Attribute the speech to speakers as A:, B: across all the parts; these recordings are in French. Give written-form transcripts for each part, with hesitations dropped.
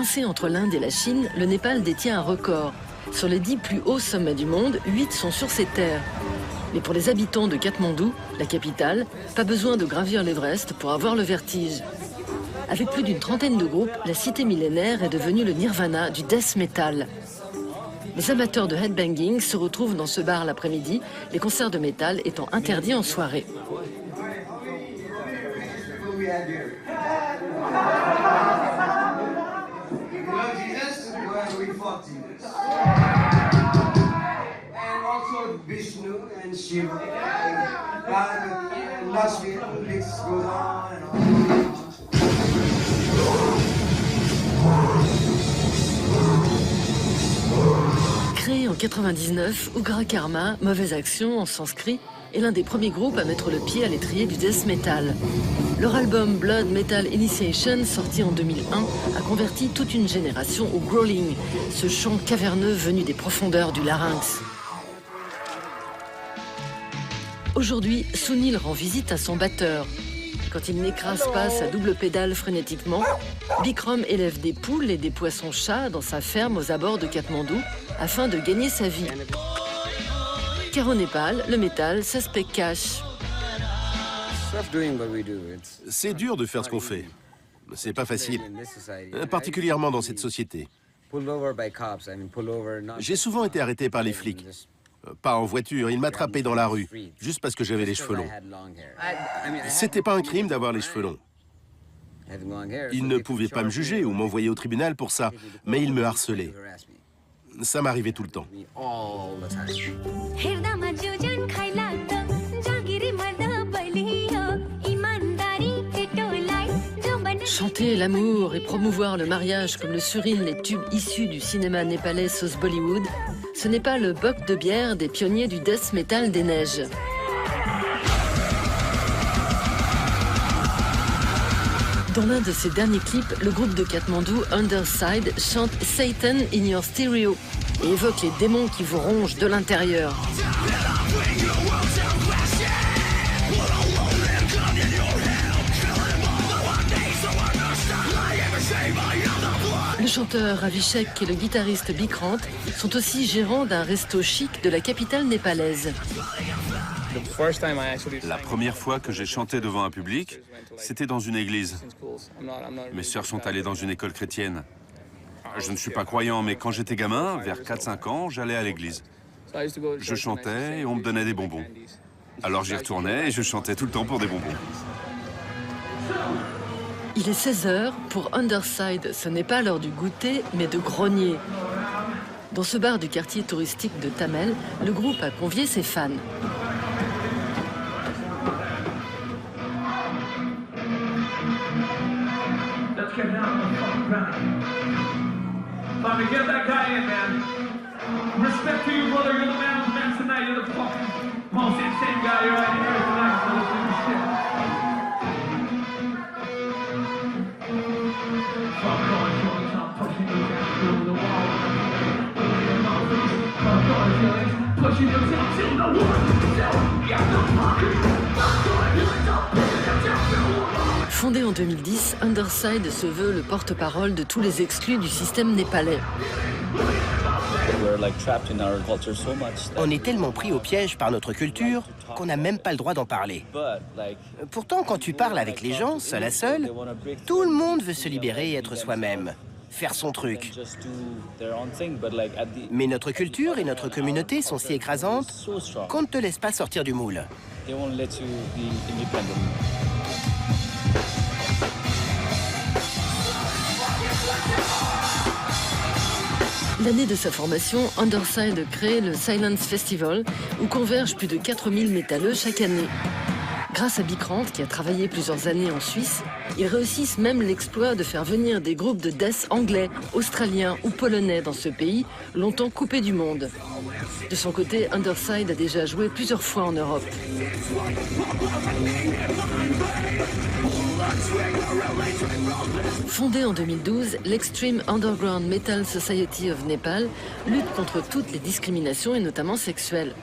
A: Coincé entre l'Inde et la Chine, le Népal détient un record. Sur les 10 plus hauts sommets du monde, 8 sont sur ses terres. Mais pour les habitants de Katmandou, la capitale, pas besoin de gravir l'Everest pour avoir le vertige. Avec plus d'une trentaine de groupes, la cité millénaire est devenue le nirvana du death metal. Les amateurs de headbanging se retrouvent dans ce bar l'après-midi, les concerts de métal étant interdits en soirée. Créé en 99, Ugra Karma, Mauvaise Action en sanskrit, est l'un des premiers groupes à mettre le pied à l'étrier du death metal. Leur album Blood Metal Initiation, sorti en 2001, a converti toute une génération au growling, ce chant caverneux venu des profondeurs du larynx. Aujourd'hui, Sunil rend visite à son batteur. Quand il n'écrase pas sa double pédale frénétiquement, Bikram élève des poules et des poissons-chats dans sa ferme aux abords de Katmandou afin de gagner sa vie. Car au Népal, le métal, ça se paie cash.
B: C'est dur de faire ce qu'on fait. C'est pas facile, particulièrement dans cette société. J'ai souvent été arrêté par les flics. Pas en voiture, ils m'attrapaient dans la rue, juste parce que j'avais les cheveux longs. C'était pas un crime d'avoir les cheveux longs. Ils ne pouvaient pas me juger ou m'envoyer au tribunal pour ça, mais ils me harcelaient. Ça m'arrivait tout le temps.
A: Chanter l'amour et promouvoir le mariage comme le surinent les tubes issus du cinéma népalais sauce Bollywood, ce n'est pas le boc de bière des pionniers du death metal des neiges. Dans l'un de ses derniers clips, le groupe de Katmandou, Underside, chante Satan in your stereo et évoque les démons qui vous rongent de l'intérieur. Le chanteur Avishek et le guitariste Bikrant sont aussi gérants d'un resto chic de la capitale népalaise.
C: La première fois que j'ai chanté devant un public, c'était dans une église. Mes sœurs sont allées dans une école chrétienne. Je ne suis pas croyant, mais quand j'étais gamin, vers 4-5 ans, j'allais à l'église. Je chantais et on me donnait des bonbons. Alors j'y retournais et je chantais tout le temps pour des bonbons.
A: Il est 16h, pour Underside, ce n'est pas l'heure du goûter, mais de grogner. Dans ce bar du quartier touristique de Tamel, le groupe a convié ses fans. Fondé en 2010, Underside se veut le porte-parole de tous les exclus du système népalais.
D: On est tellement pris au piège par notre culture qu'on n'a même pas le droit d'en parler. Pourtant, quand tu parles avec les gens, seul à seul, tout le monde veut se libérer et être soi-même, faire son truc. Mais notre culture et notre communauté sont si écrasantes qu'on ne te laisse pas sortir du moule.
A: L'année de sa formation, Underside crée le Silence Festival, où convergent plus de 4000 métalleux chaque année. Grâce à Bikrant, qui a travaillé plusieurs années en Suisse, ils réussissent même l'exploit de faire venir des groupes de death anglais, australiens ou polonais dans ce pays, longtemps coupé du monde. De son côté, Underside a déjà joué plusieurs fois en Europe. Fondée en 2012, l'Extreme Underground Metal Society of Nepal lutte contre toutes les discriminations et notamment sexuelles.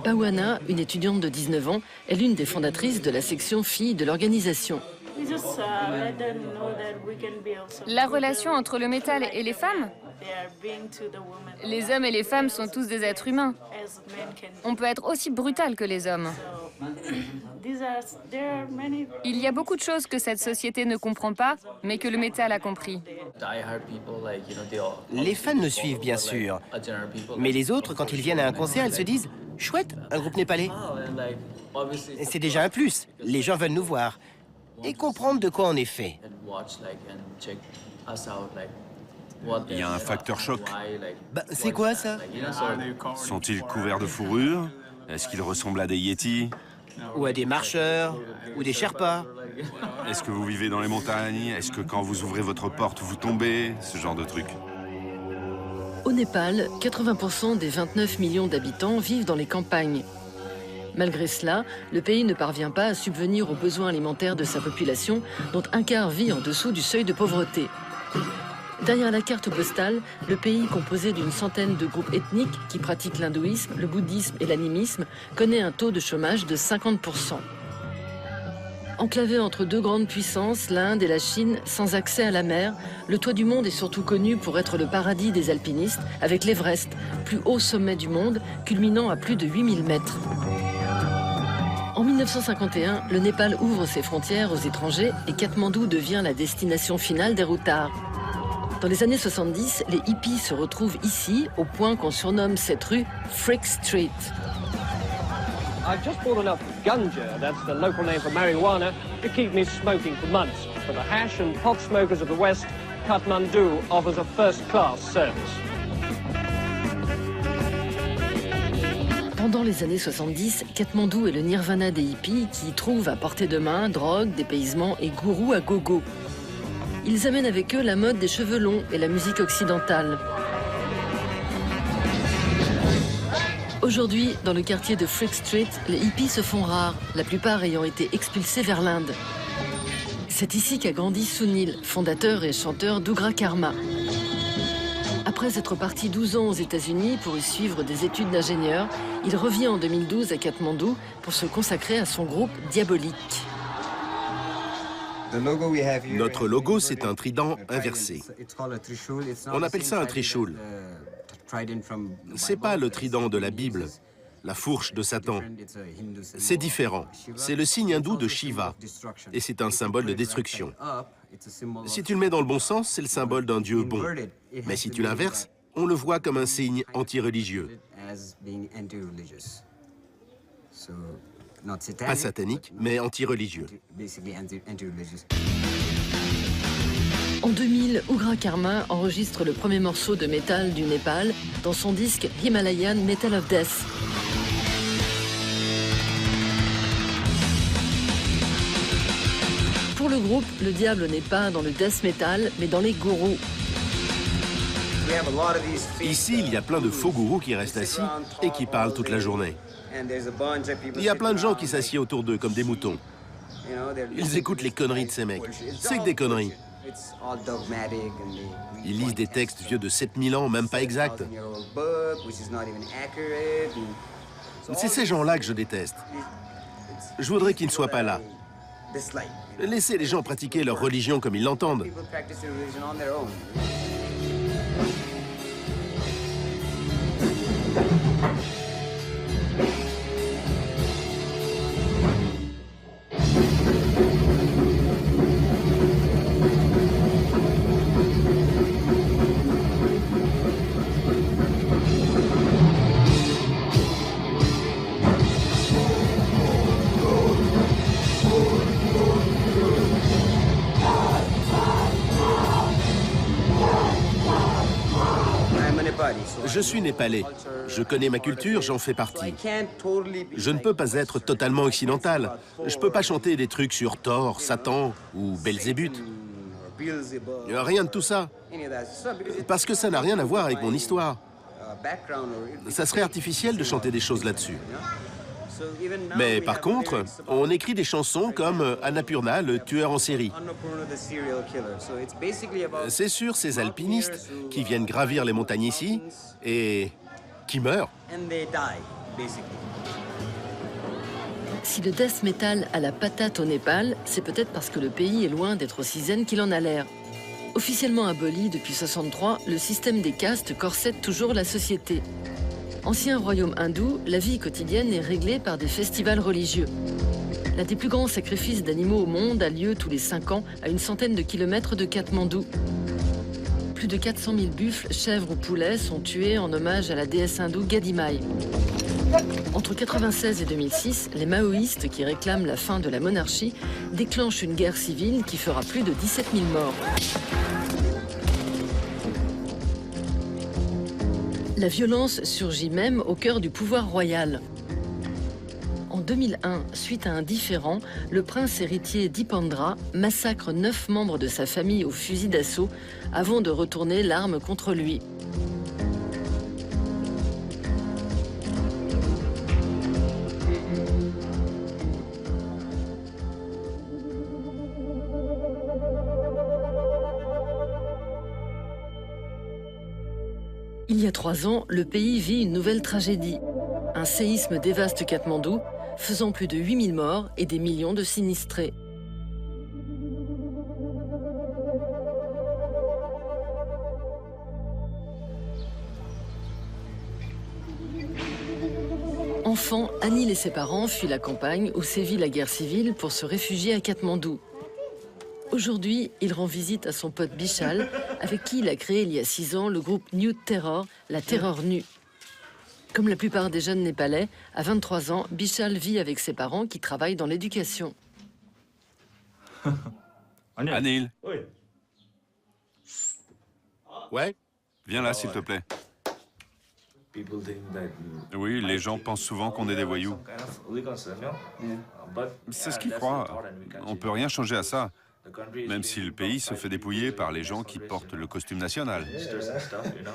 A: Bawana, une étudiante de 19 ans, est l'une des fondatrices de la section filles de l'organisation.
E: La relation entre le métal et les femmes? Les hommes et les femmes sont tous des êtres humains. On peut être aussi brutal que les hommes. Il y a beaucoup de choses que cette société ne comprend pas, mais que le métal a compris.
D: Les fans nous suivent, bien sûr. Mais les autres, quand ils viennent à un concert, ils se disent « Chouette, un groupe népalais ». C'est déjà un plus. Les gens veulent nous voir et comprendre de quoi on est fait.
C: Il y a un facteur choc.
D: Bah, c'est quoi, ça?
C: Sont-ils couverts de fourrure? Est-ce qu'ils ressemblent à des yétis?
D: Ou à des marcheurs, ou des sherpas.
C: Est-ce que vous vivez dans les montagnes? Est-ce que quand vous ouvrez votre porte, vous tombez? Ce genre de truc.
A: Au Népal, 80% des 29 millions d'habitants vivent dans les campagnes. Malgré cela, le pays ne parvient pas à subvenir aux besoins alimentaires de sa population, dont un quart vit en dessous du seuil de pauvreté. Derrière la carte postale, le pays composé d'une centaine de groupes ethniques qui pratiquent l'hindouisme, le bouddhisme et l'animisme connaît un taux de chômage de 50%. Enclavé entre deux grandes puissances, l'Inde et la Chine, sans accès à la mer, le toit du monde est surtout connu pour être le paradis des alpinistes, avec l'Everest, plus haut sommet du monde, culminant à plus de 8000 mètres. En 1951, le Népal ouvre ses frontières aux étrangers et Katmandou devient la destination finale des routards. Dans les années 70, les hippies se retrouvent ici, au point qu'on surnomme cette rue Freak Street.
F: I've just bought enough ganja, that's the local name for marijuana, to keep me smoking for months. For the hash and pot smokers of the West, Kathmandu offers a first-class service.
A: Pendant les années 70, Katmandou est le nirvana des hippies qui y trouvent à portée de main drogue, dépaysement et gourous à gogo. Ils amènent avec eux la mode des cheveux longs et la musique occidentale. Aujourd'hui, dans le quartier de Freak Street, les hippies se font rares, la plupart ayant été expulsés vers l'Inde. C'est ici qu'a grandi Sunil, fondateur et chanteur d'Ugra Karma. Après être parti 12 ans aux États-Unis pour y suivre des études d'ingénieur, il revient en 2012 à Katmandou pour se consacrer à son groupe Diabolique.
B: Notre logo, c'est un trident inversé. On appelle ça un trishul. C'est pas le trident de la Bible, la fourche de Satan. C'est différent. C'est le signe hindou de Shiva. Et c'est un symbole de destruction. Si tu le mets dans le bon sens, c'est le symbole d'un Dieu bon. Mais si tu l'inverses, on le voit comme un signe anti-religieux. Pas satanique, mais anti-religieux.
A: En 2000, Ugra Karma enregistre le premier morceau de métal du Népal dans son disque Himalayan Metal of Death. Pour le groupe, le diable n'est pas dans le death metal, mais dans les gourous.
B: Ici, il y a plein de faux gourous qui restent assis et qui parlent toute la journée. Il y a plein de gens qui s'assiedent autour d'eux comme des moutons. Ils écoutent les conneries de ces mecs. C'est que des conneries. Ils lisent des textes vieux de 7000 ans, même pas exacts. C'est ces gens-là que je déteste. Je voudrais qu'ils ne soient pas là. Laissez les gens pratiquer leur religion comme ils l'entendent. Je suis népalais. Je connais ma culture, j'en fais partie. Je ne peux pas être totalement occidental. Je ne peux pas chanter des trucs sur Thor, Satan ou Belzébuth. Rien de tout ça. Parce que ça n'a rien à voir avec mon histoire. Ça serait artificiel de chanter des choses là-dessus. Mais par contre, on écrit des chansons comme Annapurna, le tueur en série. C'est sur ces alpinistes qui viennent gravir les montagnes ici et qui meurent.
A: Si le death metal a la patate au Népal, c'est peut-être parce que le pays est loin d'être aussi zen qu'il en a l'air. Officiellement aboli depuis 1963, le système des castes corsette toujours la société. Ancien royaume hindou, la vie quotidienne est réglée par des festivals religieux. L'un des plus grands sacrifices d'animaux au monde a lieu tous les 5 ans à une centaine de kilomètres de Katmandou. Plus de 400 000 buffles, chèvres ou poulets sont tués en hommage à la déesse hindoue Gadimai. Entre 1996 et 2006, les maoïstes qui réclament la fin de la monarchie déclenchent une guerre civile qui fera plus de 17 000 morts. La violence surgit même au cœur du pouvoir royal. En 2001, suite à un différend, le prince héritier Dipendra massacre 9 membres de sa famille au fusil d'assaut avant de retourner l'arme contre lui. Il y a 3 ans, le pays vit une nouvelle tragédie. Un séisme dévaste Katmandou, faisant plus de 8000 morts et des millions de sinistrés. Enfant, Anil et ses parents fuient la campagne où sévit la guerre civile pour se réfugier à Katmandou. Aujourd'hui, il rend visite à son pote Bishal, avec qui il a créé il y a 6 ans le groupe Nude Terror, la terreur nue. Comme la plupart des jeunes Népalais, à 23 ans, Bishal vit avec ses parents qui travaillent dans l'éducation.
C: Anil,
B: Ouais?
C: viens là, s'il te plaît. Oui, les gens pensent souvent qu'on est des voyous. C'est ce qu'ils croient. On ne peut rien changer à ça, même si le pays se fait dépouiller par les gens qui portent le costume national.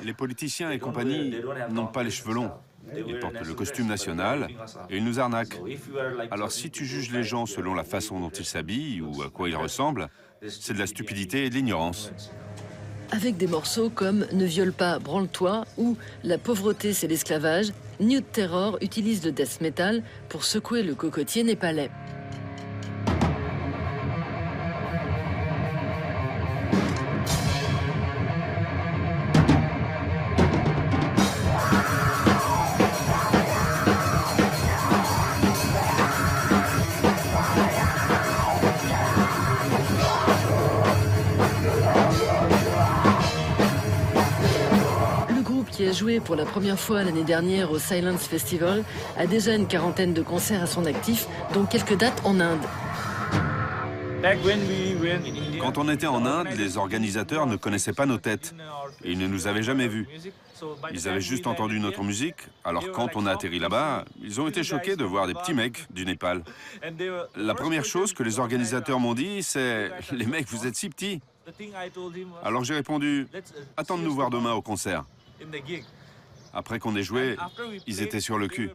C: Les politiciens et compagnie n'ont pas les cheveux longs. Ils portent le costume national et ils nous arnaquent. Alors si tu juges les gens selon la façon dont ils s'habillent ou à quoi ils ressemblent, c'est de la stupidité et de l'ignorance.
A: Avec des morceaux comme Ne viole pas, branle-toi ou La pauvreté, c'est l'esclavage, Nude Terror utilise le death metal pour secouer le cocotier népalais. Qui a joué pour la première fois l'année dernière au Silence Festival, a déjà une quarantaine de concerts à son actif, dont quelques dates en Inde.
C: Quand on était en Inde, les organisateurs ne connaissaient pas nos têtes. Ils ne nous avaient jamais vus. Ils avaient juste entendu notre musique, alors quand on a atterri là-bas, ils ont été choqués de voir des petits mecs du Népal. La première chose que les organisateurs m'ont dit, c'est « Les mecs, vous êtes si petits ». Alors j'ai répondu « Attends de nous voir demain au concert ». Après qu'on ait joué, ils étaient sur le cul.